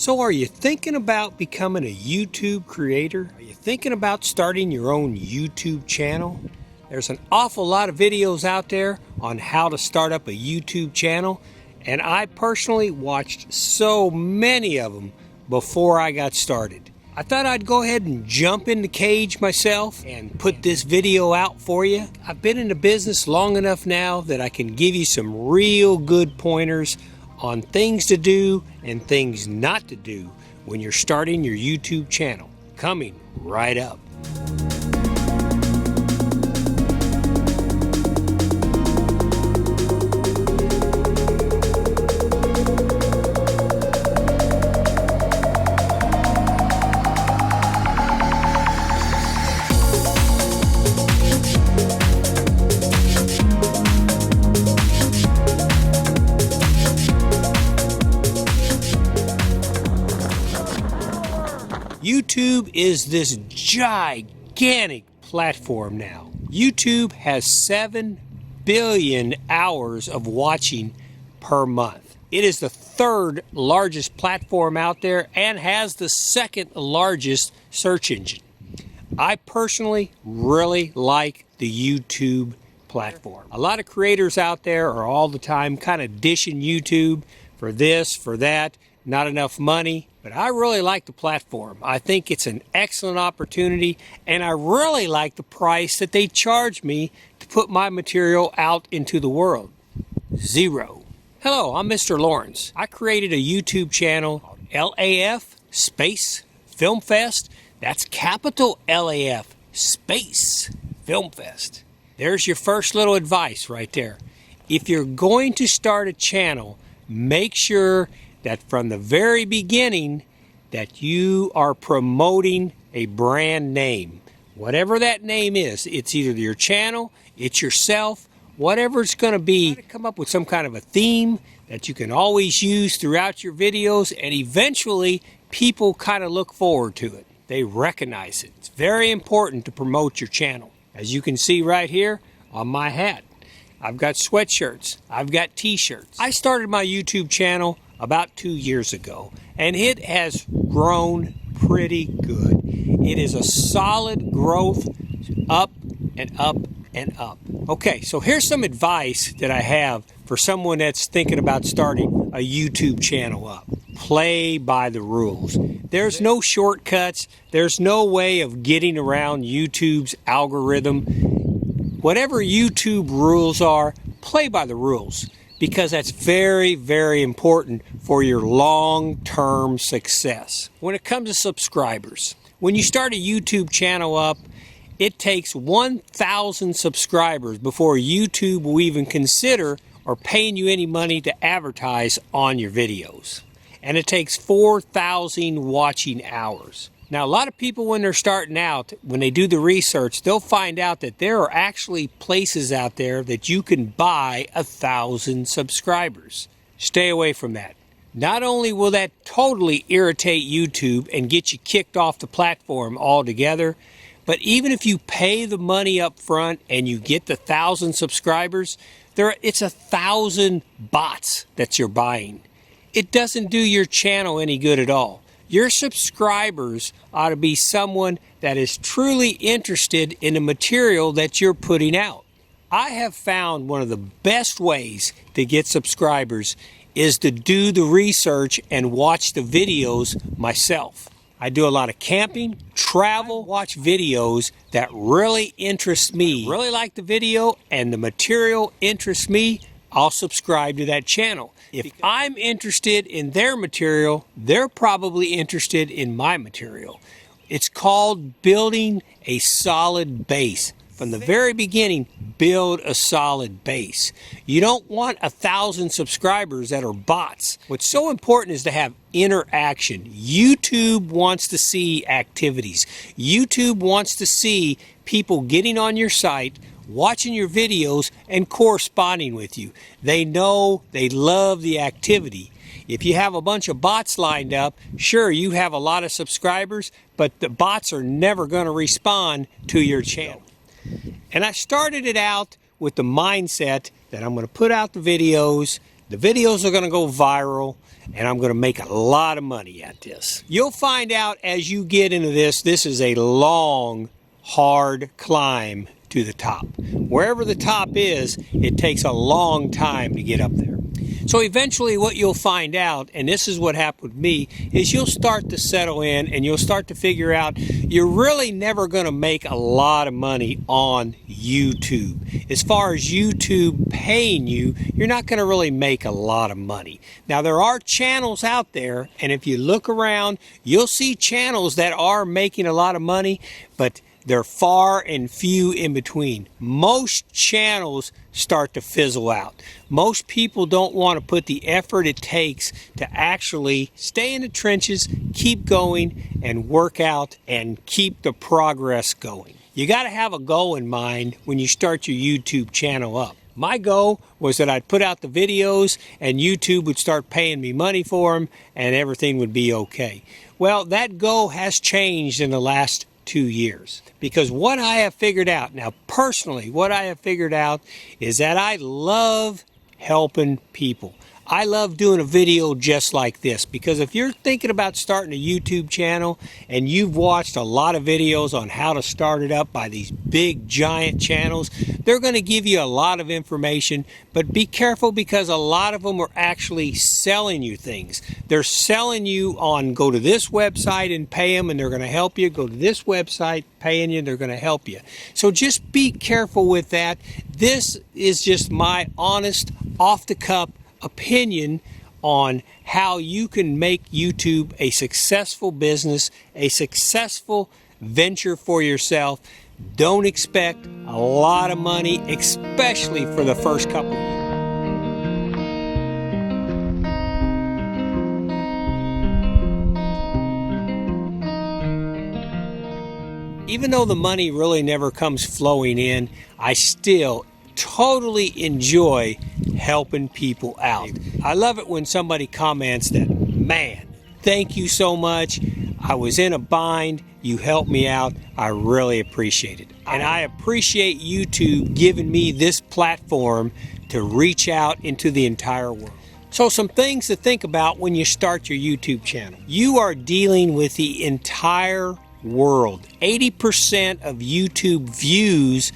So are you thinking about becoming a YouTube creator? Are you thinking about starting your own YouTube channel? There's an awful lot of videos out there on how to start up a YouTube channel, and I personally watched so many of them before I got started. I thought I'd go ahead and jump in the cage myself and put this video out for you. I've been in the business long enough now that I can give you some real good pointers on things to do and things not to do when you're starting your YouTube channel. Coming right up. YouTube is this gigantic platform now. YouTube has 7 billion hours of watching per month. It is the third largest platform out there and has the second largest search engine. I personally really like the YouTube platform. A lot of creators out there are all the time kind of dishing YouTube for this, for that, not enough money. But I really like the platform. I think it's an excellent opportunity, and I really like the price that they charge me to put my material out into the world. $0. Hello, I'm Mr. Lawrence. I created a YouTube channel called LAF Space Film Fest. That's capital LAF Space Film Fest. There's your first little advice right there. If you're going to start a channel, make sure that from the very beginning that you are promoting a brand name. Whatever that name is, it's either your channel, it's yourself, whatever it's going to be. Come up with some kind of a theme that you can always use throughout your videos, and eventually people kind of look forward to it. They recognize it. It's very important to promote your channel. As you can see right here on my hat, I've got sweatshirts, I've got t-shirts. I started my YouTube channel about 2 years ago, and it has grown pretty good. It is a solid growth, up and up and up. Okay, so here's some advice that I have for someone that's thinking about starting a YouTube channel up. Play by the rules. There's no shortcuts. There's no way of getting around YouTube's algorithm. Whatever YouTube rules are, play by the rules, because that's very, very important for your long-term success. When it comes to subscribers, when you start a YouTube channel up, it takes 1,000 subscribers before YouTube will even consider or paying you any money to advertise on your videos. And it takes 4,000 watching hours. Now, a lot of people, when they're starting out, when they do the research, they'll find out that there are actually places out there that you can buy 1,000 subscribers. Stay away from that. Not only will that totally irritate YouTube and get you kicked off the platform altogether, but even if you pay the money up front and you get the 1,000 subscribers, it's 1,000 bots that you're buying. It doesn't do your channel any good at all. Your subscribers ought to be someone that is truly interested in the material that you're putting out. I have found one of the best ways to get subscribers is to do the research and watch the videos myself. I do a lot of camping, travel, watch videos that really interest me. Really like the video and the material interests me, I'll subscribe to that channel. If I'm interested in their material, they're probably interested in my material. It's called building a solid base. From the very beginning, build a solid base. You don't want 1,000 subscribers that are bots. What's so important is to have interaction. YouTube wants to see activities. YouTube wants to see people getting on your site, watching your videos, and corresponding with you. They know, they love the activity. If you have a bunch of bots lined up, sure, you have a lot of subscribers, but the bots are never going to respond to your channel. And I started it out with the mindset that I'm going to put out the videos, The videos are going to go viral, and I'm going to make a lot of money at this. You'll find out as you get into this, this is a long, hard climb to the top. Wherever the top is, it takes a long time to get up there. So eventually what you'll find out, and this is what happened with me, is you'll start to settle in and you'll start to figure out you're really never going to make a lot of money on YouTube. As far as YouTube paying you, you're not going to really make a lot of money. Now there are channels out there, and if you look around, you'll see channels that are making a lot of money, but they're far and few in between. Most channels start to fizzle out. Most people don't want to put the effort it takes to actually stay in the trenches, keep going, and work out and keep the progress going. You got to have a goal in mind when you start your YouTube channel up. My goal was that I'd put out the videos and YouTube would start paying me money for them and everything would be okay. Well, that goal has changed in the last 2 years, because what I have figured out now, personally, what I have figured out is that I love helping people. I love doing a video just like this, because if you're thinking about starting a YouTube channel and you've watched a lot of videos on how to start it up by these big giant channels, they're going to give you a lot of information, but be careful, because a lot of them are actually selling you things. They're selling you on go to this website and pay them and they're going to help you. Go to this website, paying you, they're going to help you. So just be careful with that. This is just my honest, off the cuff opinion on how you can make YouTube a successful business, a successful venture for yourself. Don't expect a lot of money, especially for the first couple of years. Even though the money really never comes flowing in, I still totally enjoy helping people out. I love it when somebody comments that, man, thank you so much. I was in a bind. You helped me out. I really appreciate it. And I appreciate YouTube giving me this platform to reach out into the entire world. So some things to think about when you start your YouTube channel. You are dealing with the entire world. 80% of YouTube views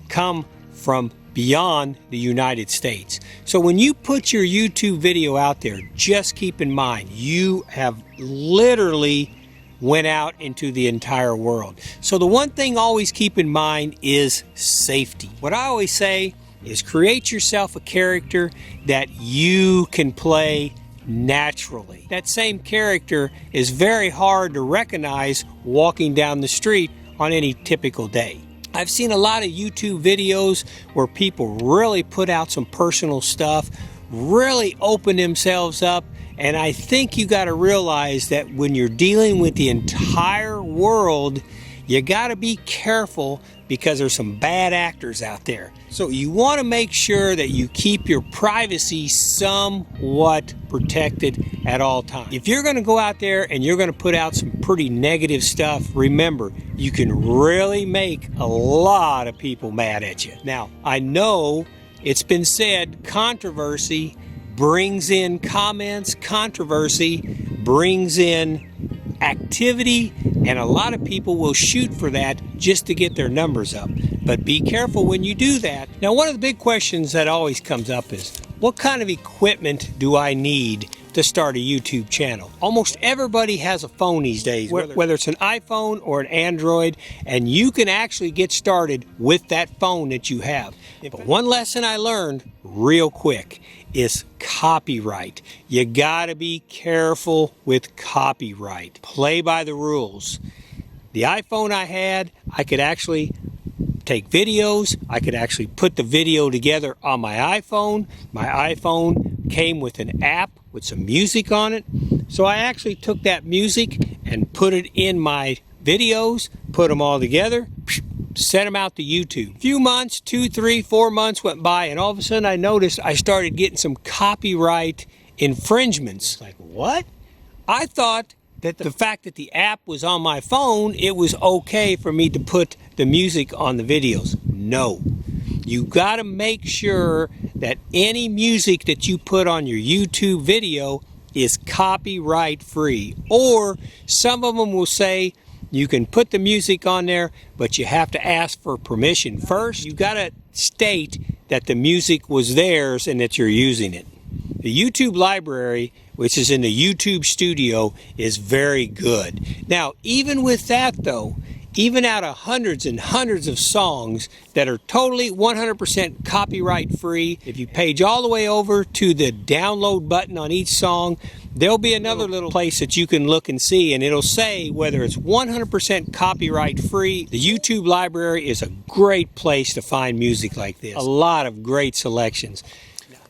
come from beyond the United States. So when you put your YouTube video out there, just keep in mind, you have literally went out into the entire world. So the one thing always keep in mind is safety. What I always say is create yourself a character that you can play naturally. That same character is very hard to recognize walking down the street on any typical day. I've seen a lot of YouTube videos where people really put out some personal stuff, really open themselves up, and I think you got to realize that when you're dealing with the entire world, you got to be careful, because there's some bad actors out there. So you want to make sure that you keep your privacy somewhat protected at all times. If you're going to go out there and you're going to put out some pretty negative stuff, remember, you can really make a lot of people mad at you. Now, I know it's been said, controversy brings in comments, controversy brings in activity, and a lot of people will shoot for that just to get their numbers up. But be careful when you do that. Now, one of the big questions that always comes up is, what kind of equipment do I need to start a YouTube channel? Almost everybody has a phone these days, whether it's an iPhone or an Android, and you can actually get started with that phone that you have. But one lesson I learned real quick is copyright. You gotta be careful with copyright. Play by the rules. The iPhone I had, I could actually take videos. I could actually put the video together on my iPhone. My iPhone came with an app with some music on it. So I actually took that music and put it in my videos, put them all together, sent them out to YouTube. A few months, 2, 3, 4 months went by, and all of a sudden I noticed I started getting some copyright infringements. Like, what? I thought that the fact that the app was on my phone, it was okay for me to put the music on the videos. No. You got to make sure that any music that you put on your YouTube video is copyright free. Or some of them will say you can put the music on there, but you have to ask for permission first. You got to state that the music was theirs and that you're using it. The YouTube library, which is in the YouTube studio, is very good. Now, even with that though, even out of hundreds and hundreds of songs that are totally 100% copyright free, if you page all the way over to the download button on each song, there'll be another little place that you can look and see, and it'll say whether it's 100% copyright free. The YouTube library is a great place to find music like this. A lot of great selections.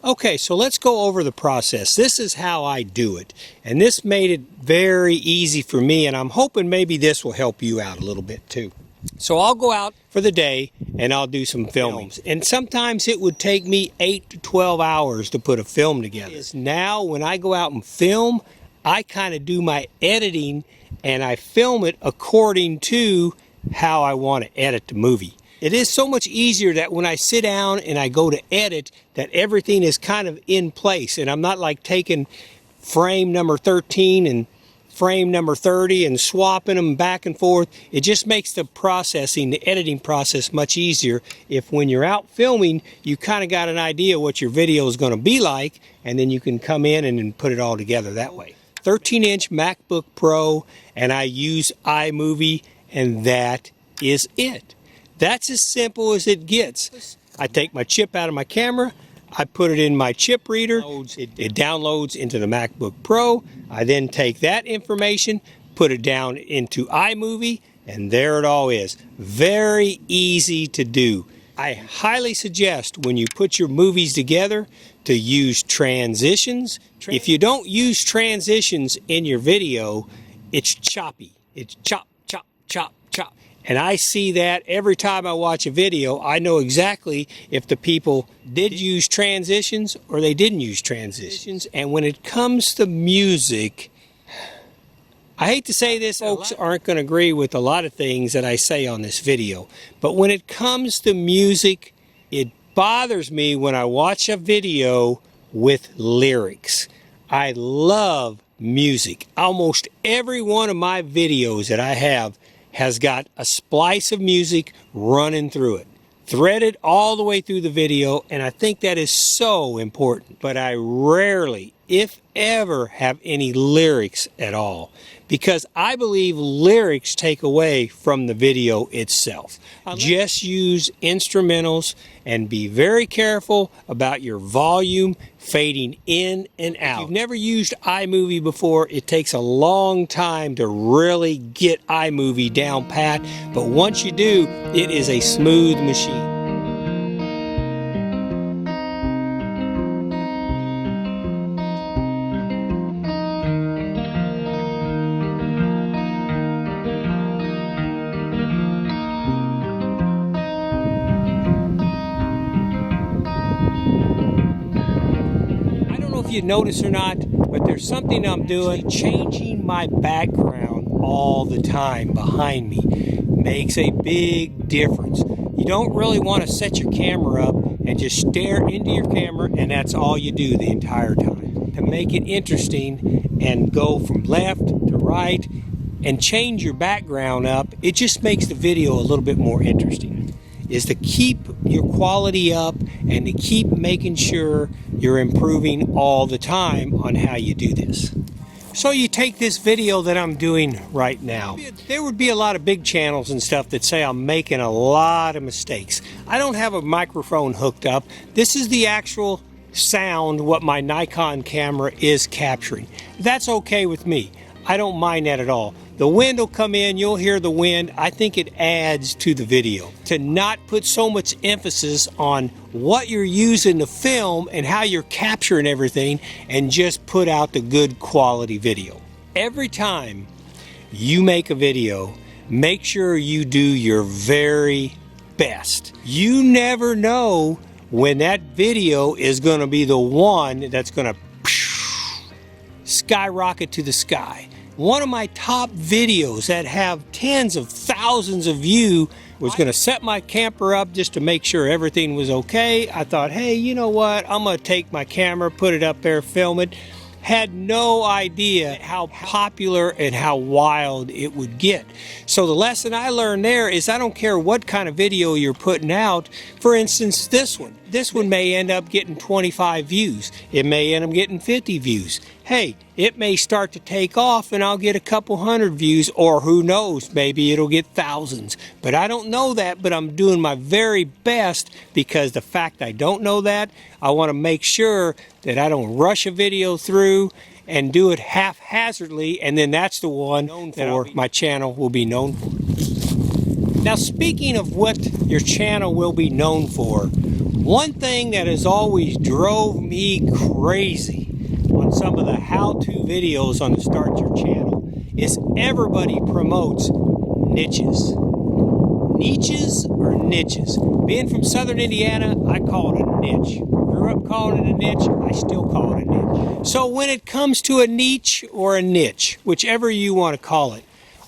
Okay, so let's go over the process. This is how I do it, and this made it very easy for me, and I'm hoping maybe this will help you out a little bit too. So I'll go out for the day and I'll do some filming, and sometimes it would take me 8 to 12 hours to put a film together. Now when I go out and film, I kind of do my editing and I film it according to how I want to edit the movie. It is so much easier that when I sit down and I go to edit, that everything is kind of in place, and I'm not like taking frame number 13 and frame number 30 and swapping them back and forth. It just makes the processing, the editing process, much easier if when you're out filming, you kind of got an idea what your video is going to be like, and then you can come in and then put it all together that way. 13-inch MacBook Pro, and I use iMovie, and that is it. That's as simple as it gets. I take my chip out of my camera, I put it in my chip reader, it downloads into the MacBook Pro. I then take that information, put it down into iMovie, and there it all is. Very easy to do. I highly suggest when you put your movies together to use transitions. If you don't use transitions in your video, it's choppy. It's chop, chop, chop, chop. And I see that every time I watch a video. I know exactly if the people did use transitions or they didn't use transitions. And when it comes to music, I hate to say this, folks aren't going to agree with a lot of things that I say on this video. But when it comes to music, it bothers me when I watch a video with lyrics. I love music. Almost every one of my videos that I have has got a splice of music running through it, threaded all the way through the video, and I think that is so important. But I rarely, if ever, have any lyrics at all, because I believe lyrics take away from the video itself. Just use instrumentals and be very careful about your volume fading in and out. If you've never used iMovie before, it takes a long time to really get iMovie down pat, but once you do, it is a smooth machine. You notice or not, but there's something I'm doing, changing my background all the time behind me makes a big difference. You don't really want to set your camera up and just stare into your camera and that's all you do the entire time. To make it interesting and go from left to right and change your background up, it just makes the video a little bit more interesting. Is to keep your quality up and to keep making sure you're improving all the time on how you do this. So you take this video that I'm doing right now. There would be a lot of big channels and stuff that say I'm making a lot of mistakes. I don't have a microphone hooked up. This is the actual sound what my Nikon camera is capturing. That's okay with me. I don't mind that at all. The wind will come in, you'll hear the wind. I think it adds to the video. To not put so much emphasis on what you're using to film and how you're capturing everything, and just put out the good quality video. Every time you make a video, make sure you do your very best. You never know when that video is going to be the one that's going to skyrocket to the sky. One of my top videos that have tens of thousands of views was going to set my camper up just to make sure everything was okay. I thought, hey, you know what? I'm going to take my camera, put it up there, film it. Had no idea how popular and how wild it would get. So the lesson I learned there is I don't care what kind of video you're putting out. For instance, this one. This one may end up getting 25 views. It may end up getting 50 views. Hey, it may start to take off and I'll get a couple hundred views, or who knows, maybe it'll get thousands. But I don't know that, but I'm doing my very best, because the fact I don't know that, I want to make sure that I don't rush a video through and do it haphazardly, and then that's the one that my channel will be known for. Now, speaking of what your channel will be known for, one thing that has always drove me crazy on some of the how-to videos on the Start Your Channel is everybody promotes niches. Niches or niches? Being from Southern Indiana, I call it a niche. Grew up calling it a niche, I still call it a niche. So when it comes to a niche or a niche, whichever you want to call it,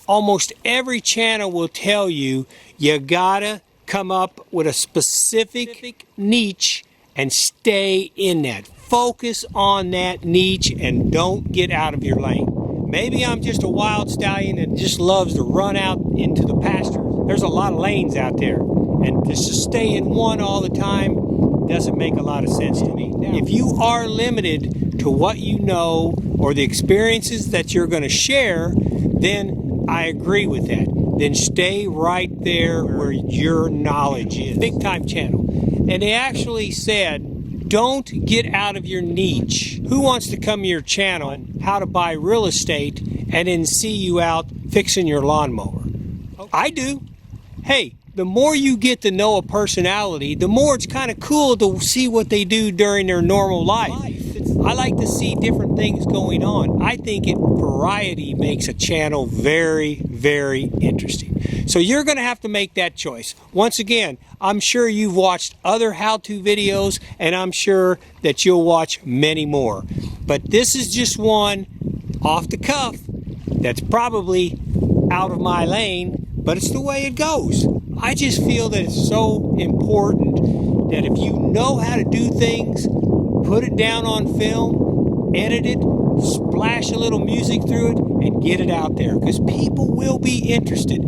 almost every channel will tell you you gotta come up with a specific niche and stay in that. Focus on that niche and don't get out of your lane. Maybe I'm just a wild stallion that just loves to run out into the pasture. There's a lot of lanes out there, and just to stay in one all the time doesn't make a lot of sense to me. Now, if you are limited to what you know or the experiences that you're going to share, then I agree with that. Then stay right there where your knowledge is. Big time channel. And they actually said, don't get out of your niche. Who wants to come to your channel on how to buy real estate and then see you out fixing your lawnmower? I do. Hey, the more you get to know a personality, the more it's kind of cool to see what they do during their normal life. I like to see different things going on. I think variety makes a channel very, very interesting. So you're going to have to make that choice. Once again, I'm sure you've watched other how-to videos, and I'm sure that you'll watch many more. But this is just one off the cuff that's probably out of my lane, but it's the way it goes. I just feel that it's so important that if you know how to do things, put it down on film, edit it, splash a little music through it, and get it out there, because people will be interested.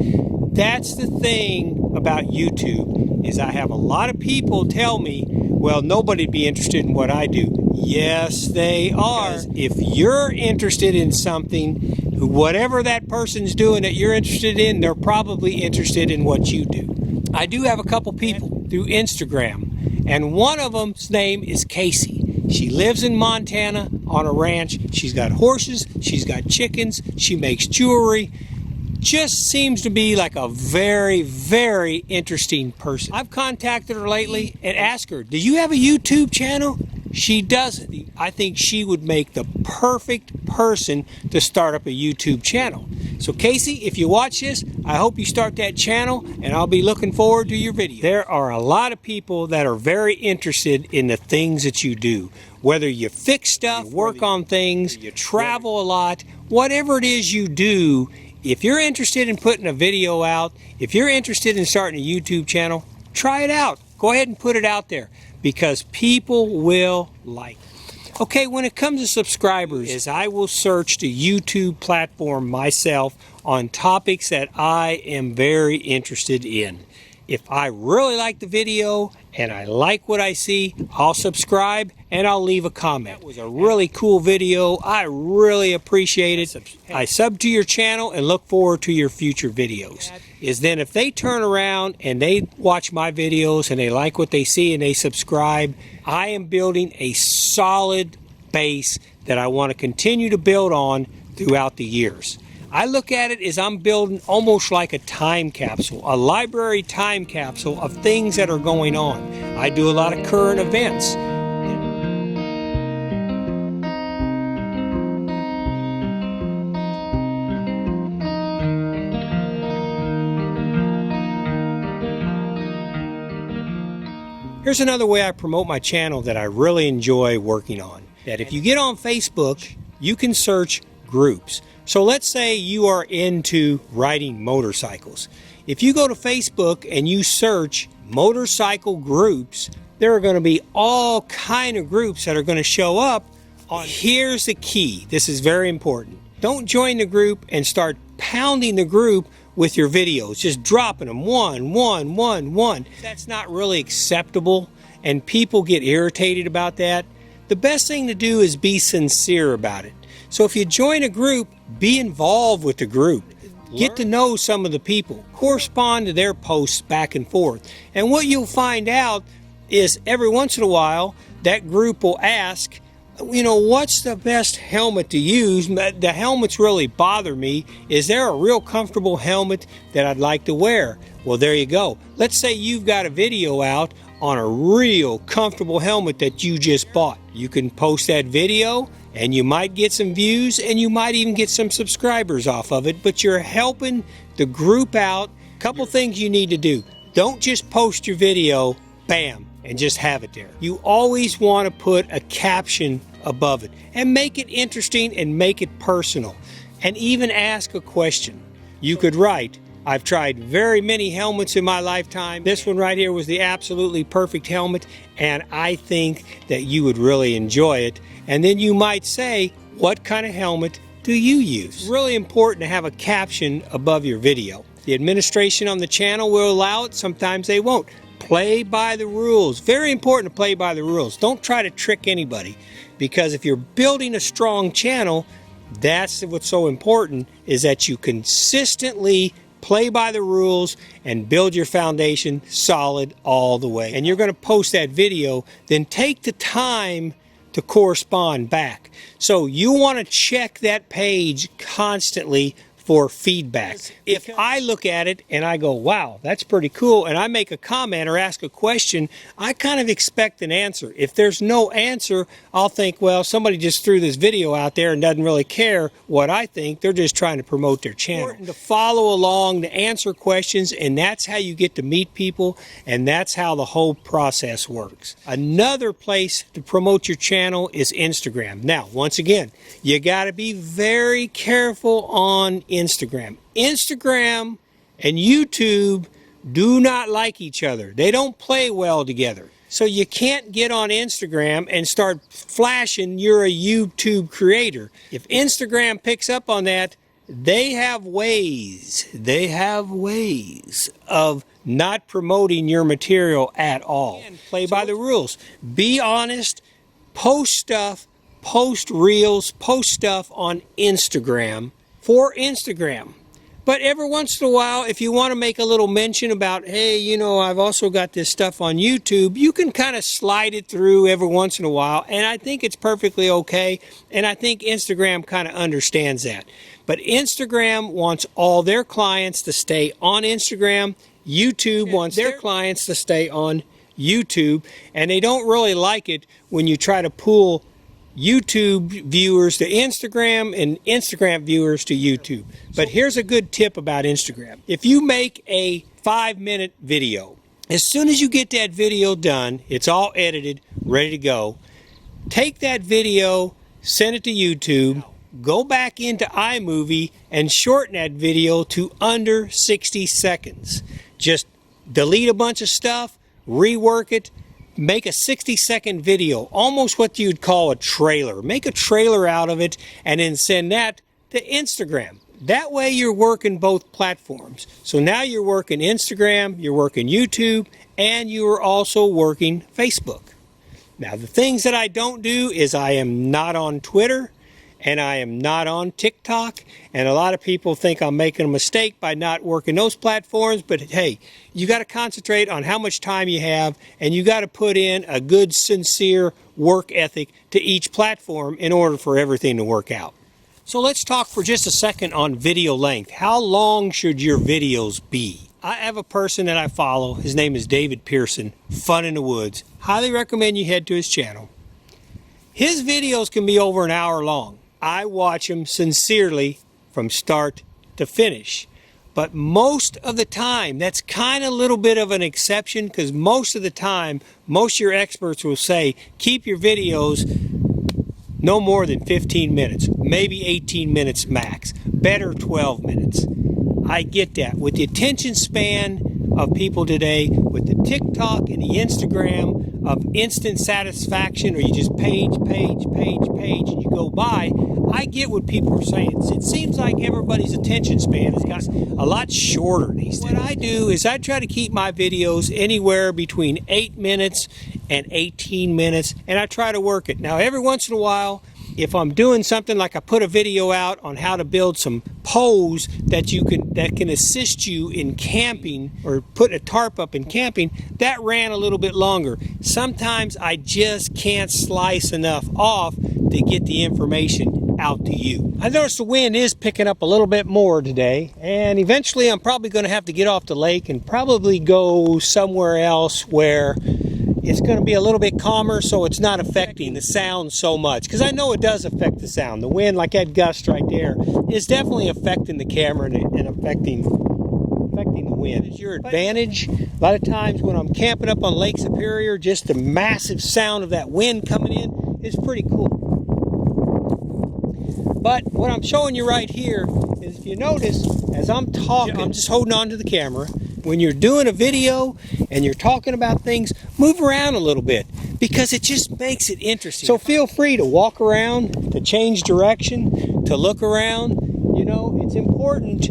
That's the thing about YouTube, is I have a lot of people tell me, well, nobody'd be interested in what I do. Yes, they are. If you're interested in something, whatever that person's doing that you're interested in, they're probably interested in what you do. I do have a couple people through Instagram, and one of them's name is Casey. She lives in Montana on a ranch. She's got horses, she's got chickens, she makes jewelry. Just seems to be like a very, very interesting person. I've contacted her lately and asked her, do you have a YouTube channel? She doesn't. I think she would make the perfect person to start up a YouTube channel. So Casey, if you watch this, I hope you start that channel, and I'll be looking forward to your video. There are a lot of people that are very interested in the things that you do. Whether you fix stuff, work on things, you travel a lot, whatever it is you do, if you're interested in putting a video out, if you're interested in starting a YouTube channel, try it out. Go ahead and put it out there, because people will like it. Okay, when it comes to subscribers, I will search the YouTube platform myself on topics that I am very interested in. If I really like the video and I like what I see, I'll subscribe and I'll leave a comment. That was a really cool video. I really appreciate it. I sub to your channel and look forward to your future videos. Is then if they turn around and they watch my videos and they like what they see and they subscribe, I am building a solid base that I want to continue to build on throughout the years. I look at it as I'm building almost like a time capsule, a library time capsule of things that are going on. I do a lot of current events. Here's another way I promote my channel that I really enjoy working on. That if you get on Facebook, you can search groups. So let's say you are into riding motorcycles. If you go to Facebook and you search motorcycle groups, there are going to be all kind of groups that are going to show up. Here's the key. This is very important. Don't join the group and start pounding the group with your videos, just dropping them one. That's not really acceptable, and people get irritated about that. The best thing to do is be sincere about it. So if you join a group, be involved with the group. Get to know some of the people. Correspond to their posts back and forth. And what you'll find out is every once in a while, that group will ask, you know, what's the best helmet to use? The helmets really bother me. Is there a real comfortable helmet that I'd like to wear? Well, there you go. Let's say you've got a video out on a real comfortable helmet that you just bought. You can post that video and you might get some views and you might even get some subscribers off of it, but you're helping the group out. Couple things you need to do. Don't just post your video, bam, and just have it there. You always want to put a caption above it and make it interesting and make it personal, and even ask a question. You could write, I've tried very many helmets in my lifetime. This one right here was the absolutely perfect helmet, and I think that you would really enjoy it. And then you might say, what kind of helmet do you use? It's really important to have a caption above your video. The administration on the channel will allow it, sometimes they won't. Play by the rules. Very important to play by the rules. Don't try to trick anybody, because if you're building a strong channel, that's what's so important, is that you consistently play by the rules and build your foundation solid all the way. And you're going to post that video, then take the time to correspond back. So you want to check that page constantly for feedback. If I look at it and I go, wow, that's pretty cool, and I make a comment or ask a question, I kind of expect an answer. If there's no answer, I'll think, well, somebody just threw this video out there and doesn't really care what I think. They're just trying to promote their channel. It's important to follow along, to answer questions, and that's how you get to meet people, and that's how the whole process works. Another place to promote your channel is Instagram. Now, once again, you got to be very careful on Instagram. Instagram and YouTube do not like each other. They don't play well together. So you can't get on Instagram and start flashing you're a YouTube creator. If Instagram picks up on that, they have ways of not promoting your material at all. Play by the rules. Be honest. Post stuff. Post reels. Post stuff on Instagram for Instagram. But every once in a while, if you want to make a little mention about, hey, you know, I've also got this stuff on YouTube, you can kind of slide it through every once in a while, and I think it's perfectly okay, and I think Instagram kind of understands that. But Instagram wants all their clients to stay on Instagram. YouTube wants their clients to stay on YouTube, and they don't really like it when you try to pull YouTube viewers to Instagram and Instagram viewers to YouTube. But here's a good tip about Instagram. If you make a 5-minute video, as soon as you get that video done, it's all edited, ready to go, take that video, send it to YouTube, go back into iMovie and shorten that video to under 60 seconds. Just delete a bunch of stuff, rework it, make a 60-second video, almost what you'd call a trailer. Make a trailer out of it and then send that to Instagram. That way you're working both platforms. So now you're working Instagram, you're working YouTube, and you're also working Facebook. Now the things that I don't do is I am not on Twitter and I am not on TikTok, and a lot of people think I'm making a mistake by not working those platforms, but hey, you got to concentrate on how much time you have, and you got to put in a good, sincere work ethic to each platform in order for everything to work out. So let's talk for just a second on video length. How long should your videos be? I have a person that I follow. His name is David Pearson, Fun in the Woods. Highly recommend you head to his channel. His videos can be over an hour long. I watch them sincerely from start to finish. But most of the time, that's kind of a little bit of an exception, because most of the time, most of your experts will say, keep your videos no more than 15 minutes, maybe 18 minutes max, better 12 minutes. I get that. With the attention span of people today, with the TikTok and the Instagram of instant satisfaction, or you just page, and you go by, I get what people are saying. It seems like everybody's attention span has gotten a lot shorter these days. What I do is I try to keep my videos anywhere between 8 minutes and 18 minutes, and I try to work it. Now, every once in a while, if I'm doing something like I put a video out on how to build some poles that can assist you in camping, or put a tarp up in camping, that ran a little bit longer. Sometimes I just can't slice enough off to get the information out to you. I noticed the wind is picking up a little bit more today, and eventually I'm probably going to have to get off the lake and probably go somewhere else where it's going to be a little bit calmer, so it's not affecting the sound so much. Because I know it does affect the sound. The wind, like that gust right there, is definitely affecting the camera and affecting the wind. It's your advantage. A lot of times when I'm camping up on Lake Superior, just the massive sound of that wind coming in is pretty cool. But what I'm showing you right here is, if you notice, as I'm talking, I'm just holding on to the camera. When you're doing a video and you're talking about things, move around a little bit, because it just makes it interesting. So feel free to walk around, to change direction, to look around. You know, it's important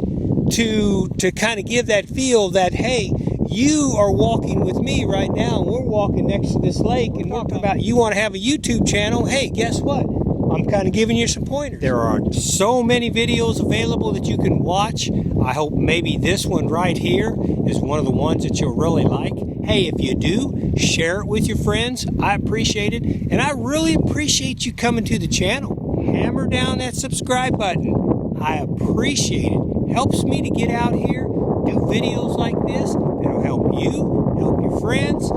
to kind of give that feel that, hey, you are walking with me right now, and we're walking next to this lake, and we're talking about you want to have a YouTube channel. Hey, guess what? I'm kind of giving you some pointers. There are so many videos available that you can watch. I hope maybe this one right here is one of the ones that you'll really like. Hey, if you do, share it with your friends. I appreciate it. And I really appreciate you coming to the channel. Hammer down that subscribe button. I appreciate it. Helps me to get out here, do videos like this. It'll help you, help your friends,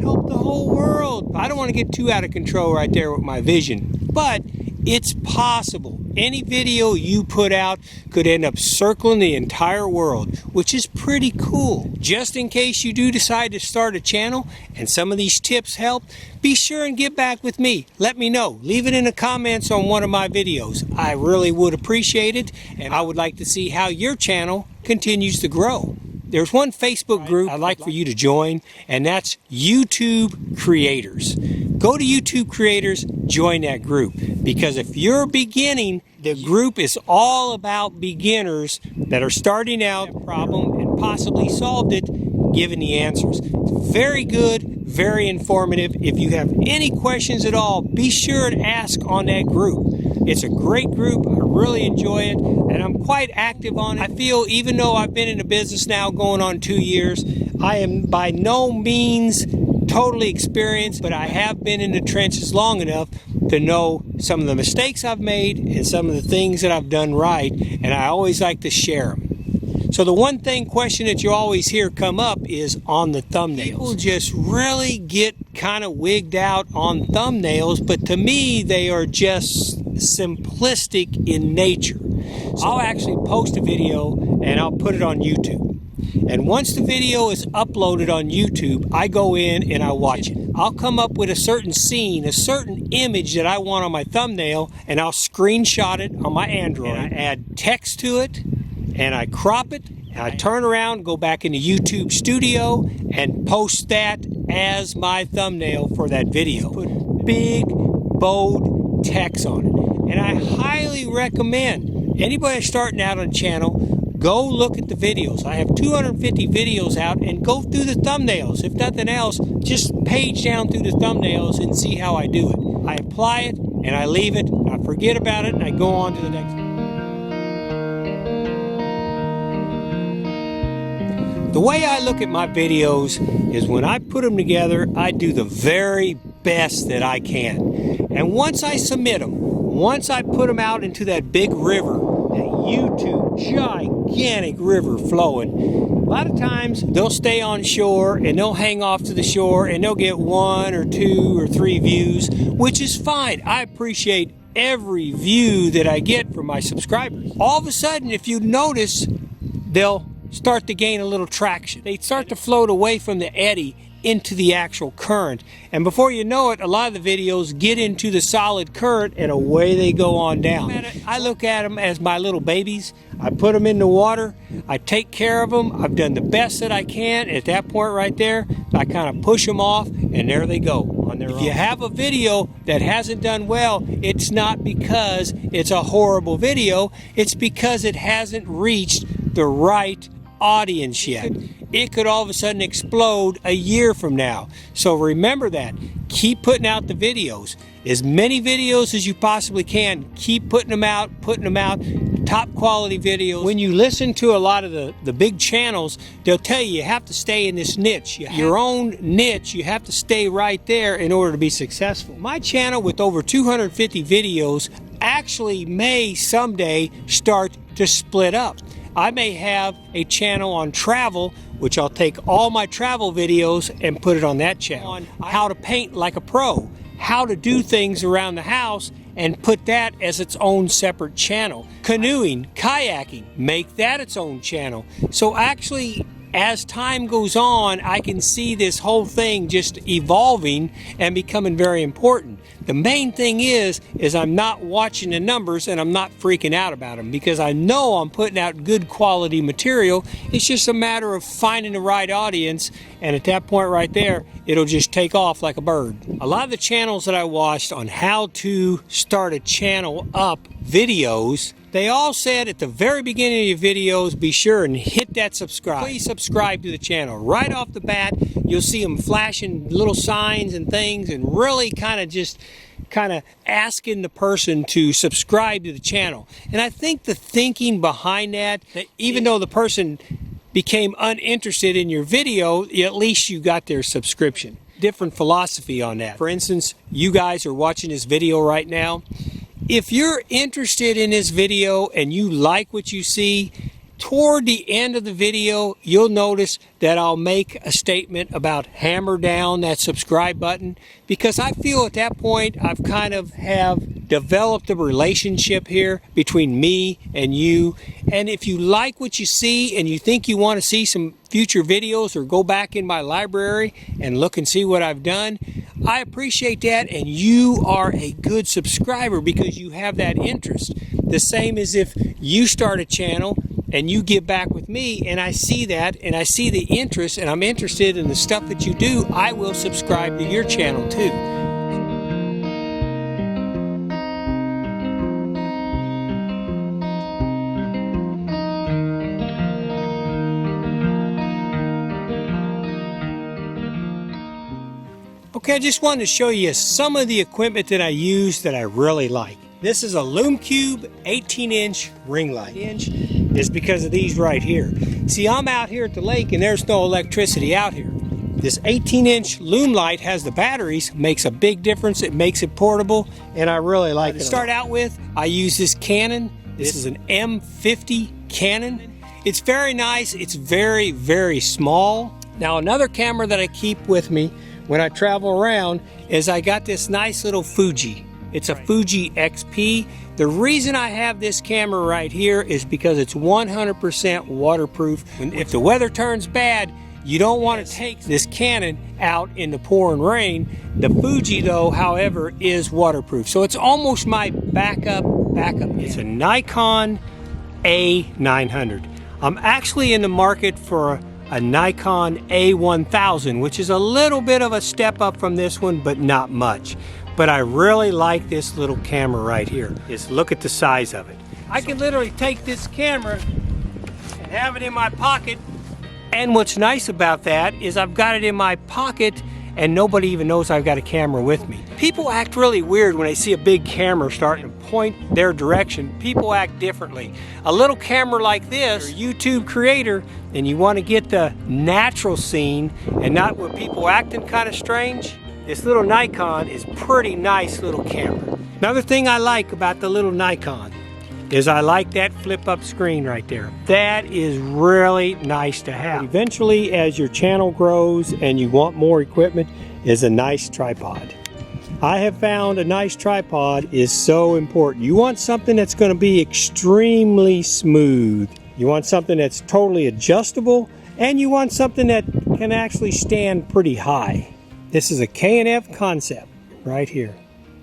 help the whole world. I don't want to get too out of control right there with my vision, but it's possible. Any video you put out could end up circling the entire world, which is pretty cool. Just in case you do decide to start a channel and some of these tips help, be sure and get back with me. Let me know. Leave it in the comments on one of my videos. I really would appreciate it, and I would like to see how your channel continues to grow. There's one Facebook group I'd like for you to join, and that's YouTube Creators. Go to YouTube Creators, join that group, because if you're beginning, the group is all about beginners that are starting out a problem and possibly solved it, giving the answers. It's very good, very informative. If you have any questions at all, be sure to ask on that group. It's a great group. I really enjoy it, and I'm quite active on it. I feel, even though I've been in the business now going on 2 years, I am by no means totally experienced, but I have been in the trenches long enough to know some of the mistakes I've made and some of the things that I've done right, and I always like to share them. So the one question that you always hear come up is on the thumbnails. People just really get kind of wigged out on thumbnails, but to me they are just simplistic in nature. So I'll actually post a video and I'll put it on YouTube. And once the video is uploaded on YouTube, I go in and I watch it. I'll come up with a certain scene, a certain image that I want on my thumbnail, and I'll screenshot it on my Android. And I add text to it, and I crop it, and I turn around, go back into YouTube Studio, and post that as my thumbnail for that video. Put big, bold text on it. And I highly recommend anybody starting out on a channel, go look at the videos. I have 250 videos out, and go through the thumbnails. If nothing else, just page down through the thumbnails and see how I do it. I apply it, and I leave it, and I forget about it, and I go on to the next one. The way I look at my videos is, when I put them together, I do the very best that I can. And once I submit them, once I put them out into that big river, that YouTube gigantic river flowing, a lot of times they'll stay on shore and they'll hang off to the shore and they'll get 1 or 2 or 3 views, which is fine. I appreciate every view that I get from my subscribers. All of a sudden, if you notice, they'll start to gain a little traction. They start to float away from the eddy, into the actual current. And before you know it, a lot of the videos get into the solid current and away they go on down. I look at them as my little babies. I put them in the water. I take care of them. I've done the best that I can. At that point right there, I kind of push them off and there they go on their own. If you have a video that hasn't done well, it's not because it's a horrible video. It's because it hasn't reached the right audience yet. It could all of a sudden explode a year from now. So remember that. Keep putting out the videos. As many videos as you possibly can. Keep putting them out, top quality videos. When you listen to a lot of the big channels, they'll tell you have to stay in this niche. Your own niche, you have to stay right there in order to be successful. My channel with over 250 videos actually may someday start to split up. I may have a channel on travel, which I'll take all my travel videos and put it on that channel. On how to paint like a pro, how to do things around the house, and put that as its own separate channel. Canoeing, kayaking, make that its own channel. So actually, as time goes on, I can see this whole thing just evolving and becoming very important. The main thing is I'm not watching the numbers and I'm not freaking out about them because I know I'm putting out good quality material. It's just a matter of finding the right audience, and at that point right there, it'll just take off like a bird. A lot of the channels that I watched on how to start a channel up videos, they all said at the very beginning of your videos, be sure and hit that subscribe. Please subscribe to the channel. Right off the bat, you'll see them flashing little signs and things and really kind of asking the person to subscribe to the channel. And I think the thinking behind that even though the person became uninterested in your video, at least you got their subscription. Different philosophy on that. For instance, you guys are watching this video right now. If you're interested in this video and you like what you see, toward the end of the video, you'll notice that I'll make a statement about hammer down that subscribe button, because I feel at that point I've kind of have developed a relationship here between me and you. And if you like what you see and you think you want to see some future videos or go back in my library and look and see what I've done, I appreciate that, and you are a good subscriber because you have that interest. The same as if you start a channel and you give back with me and I see that and I see the interest and I'm interested in the stuff that you do, I will subscribe to your channel too. Okay, I just wanted to show you some of the equipment that I use that I really like. This is a LumeCube 18-inch ring light. Is because of these right here. See, I'm out here at the lake and there's no electricity out here. This 18-inch Lume light has the batteries, makes a big difference. It makes it portable, and I really like it. To start out with, I use this Canon. This is an M50 Canon. It's very nice. It's very, very small. Now, another camera that I keep with me when I travel around is I got this nice little Fuji. It's a Fuji XP. The reason I have this camera right here is because it's 100% waterproof. If the weather turns bad, you don't want to take this Canon out in the pouring rain. The Fuji, though, however, is waterproof. So it's almost my backup. It's a Nikon A900. I'm actually in the market for a Nikon A1000, which is a little bit of a step up from this one, but not much. But I really like this little camera right here. Just look at the size of it. I can literally take this camera and have it in my pocket. And what's nice about that is I've got it in my pocket and nobody even knows I've got a camera with me. People act really weird when they see a big camera starting to point their direction. People act differently. A little camera like this, you're a YouTube creator, and you want to get the natural scene and not where people acting kind of strange, this little Nikon is pretty nice little camera. Another thing I like about the little Nikon is I like that flip-up screen right there. That is really nice to have. Eventually, as your channel grows and you want more equipment, is a nice tripod. I have found a nice tripod is so important. You want something that's going to be extremely smooth. You want something that's totally adjustable and you want something that can actually stand pretty high. This is a K&F concept right here,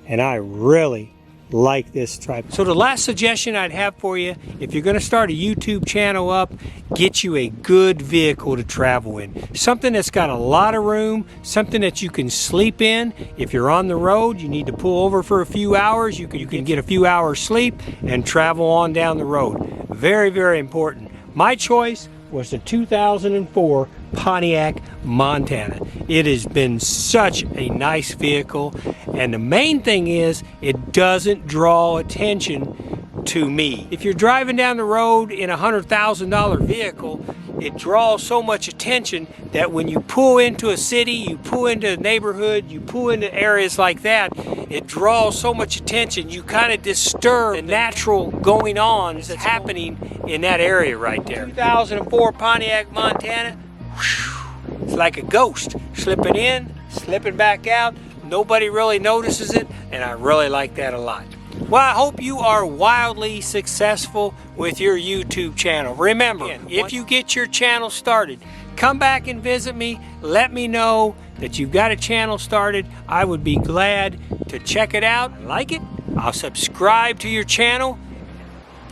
and I really like this tripod. So the last suggestion I'd have for you, if you're going to start a YouTube channel up, get you a good vehicle to travel in. Something that's got a lot of room, something that you can sleep in. If you're on the road, you need to pull over for a few hours, you can get a few hours sleep and travel on down the road. Very, very important. My choice was the 2004 Pontiac Montana. It has been such a nice vehicle, and the main thing is it doesn't draw attention to me. If you're driving down the road in a $100,000 vehicle, it draws so much attention that when you pull into a city, you pull into a neighborhood, you pull into areas like that, it draws so much attention, you kind of disturb the natural going on that's happening in that area right there. 2004 Pontiac Montana, whew, it's like a ghost, slipping in, slipping back out, nobody really notices it, and I really like that a lot. Well, I hope you are wildly successful with your YouTube channel. Remember, if you get your channel started, come back and visit me. Let me know that you've got a channel started. I would be glad to check it out. Like it, I'll subscribe to your channel,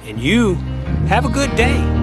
and you have a good day.